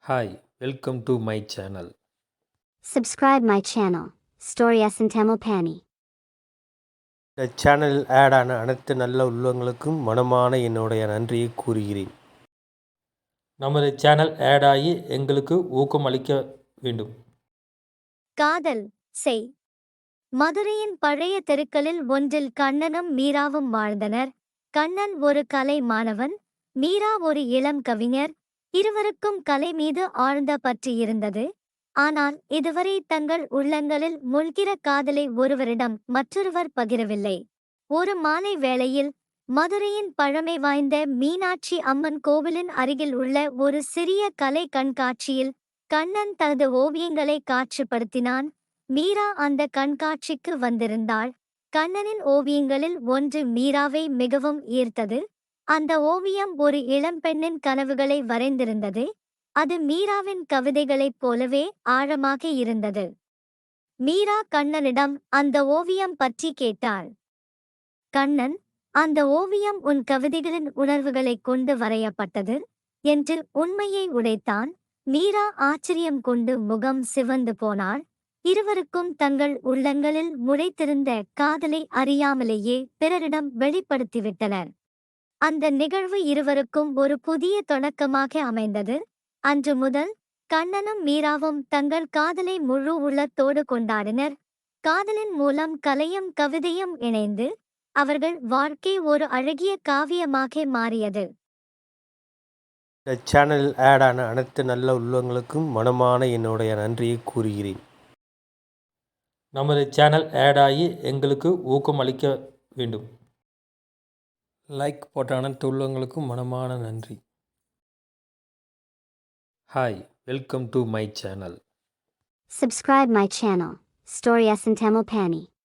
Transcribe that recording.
Hi, welcome to my channel. Subscribe my channel, Story S in Tamil Pani. இந்த சேனலில் add ஆன அனைத்து நல்ல உள்ளங்களுக்கும் மனமான என்னுடைய நன்றியை கூறுகிறேன். நமது சேனல் ஆட் ஆகி எங்களுக்கு ஊக்கம் அளிக்க வேண்டும். காதல் செய். மதுரையின் பழைய தெருக்களில் ஒன்றில் கண்ணனும் மீராவும் வாழ்ந்தனர். கண்ணன் ஒரு கலை மாணவன், மீரா ஒரு இளம் கவிஞர். இருவருக்கும் கலை மீது ஆழ்ந்த பற்று இருந்தது. ஆனால் இதுவரை தங்கள் உள்ளங்களில் மூழ்கிற காதலை ஒருவரிடம் மற்றொருவர் பகிரவில்லை. ஒரு மாலை வேளையில் மதுரையின் பழமை வாய்ந்த மீனாட்சி அம்மன் கோவிலின் அருகில் உள்ள ஒரு சிறிய கலை கண்காட்சியில் கண்ணன் தனது ஓவியங்களை காட்சிப்படுத்தினான். மீரா அந்த கண்காட்சிக்கு வந்திருந்தாள். கண்ணனின் ஓவியங்களில் ஒன்று மீராவை மிகவும் ஈர்த்தது. அந்த ஓவியம் ஒரு இளம்பெண்ணின் கனவுகளை வரைந்திருந்தது. அது மீராவின் கவிதைகளைப் போலவே ஆழமாக இருந்தது. மீரா கண்ணனிடம் அந்த ஓவியம் பற்றி கேட்டாள். கண்ணன், அந்த ஓவியம் உன் கவிதைகளின் உணர்வுகளைக் கொண்டு வரையப்பட்டது என்று உண்மையை உடைத்தான். மீரா ஆச்சரியம் கொண்டு முகம் சிவந்து போனாள். இருவருக்கும் தங்கள் உள்ளங்களில் முளைத்திருந்த காதலை அறியாமலேயே பிறரிடம் வெளிப்படுத்திவிட்டனர். அந்த நிகழ்வு இருவருக்கும் ஒரு புதிய தொடக்கமாக அமைந்தது. அன்று முதல் கண்ணனும் மீராவும் தங்கள் காதலை முழு உள்ளத்தோடு கொண்டாடினர். காதலின் மூலம் கலையும் கவிதையும் இணைந்து அவர்கள் வாழ்க்கை ஒரு அழகிய காவியமாக மாறியது. இந்த சேனலில் ஆட் ஆன அனைத்து நல்ல உள்ளங்களுக்கும் மனமான என்னுடைய நன்றியை கூறுகிறேன். நமது சேனல் ஆட் ஆகி எங்களுக்கு ஊக்கம் அளிக்க வேண்டும். லைக் போட்ட அனைத்து உள்ளங்களுக்கும் மனமான நன்றி. Hi, welcome to my channel. Subscribe my channel, Story S in Tamil Pani.